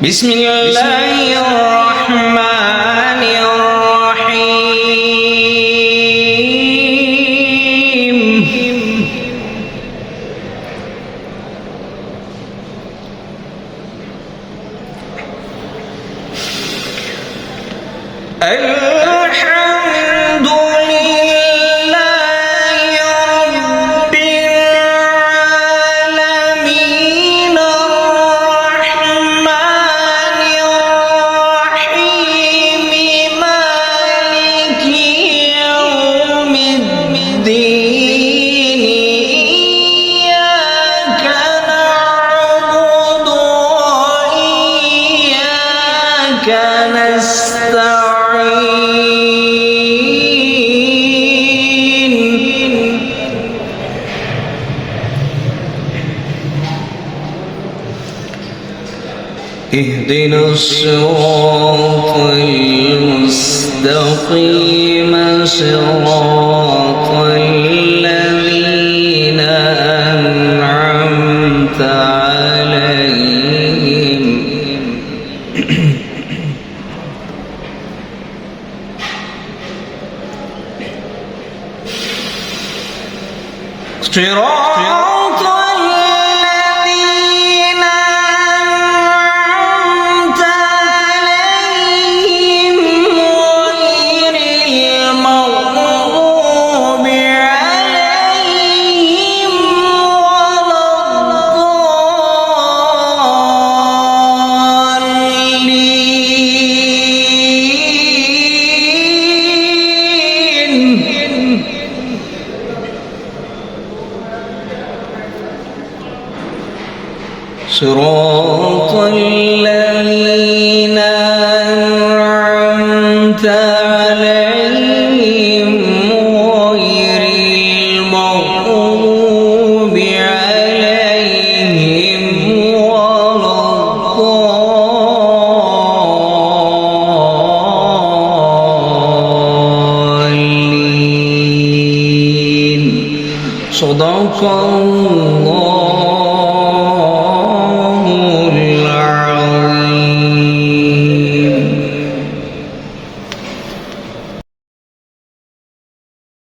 بسم الله الرحمن الرحيم الحمد لله رب العالمين الرحمن الرحيم مالك يوم الدين إياك نعبد وإياك نستعين اهدنا الصراط المستقيم صراط الذين أنعمت عليهم صراط الذين أنعمت عليهم غير المغضوب عليهم ولا الضالين صراط الذين أنعمت عليهم غير المغضوب عليهم ولا الضالين صدق الله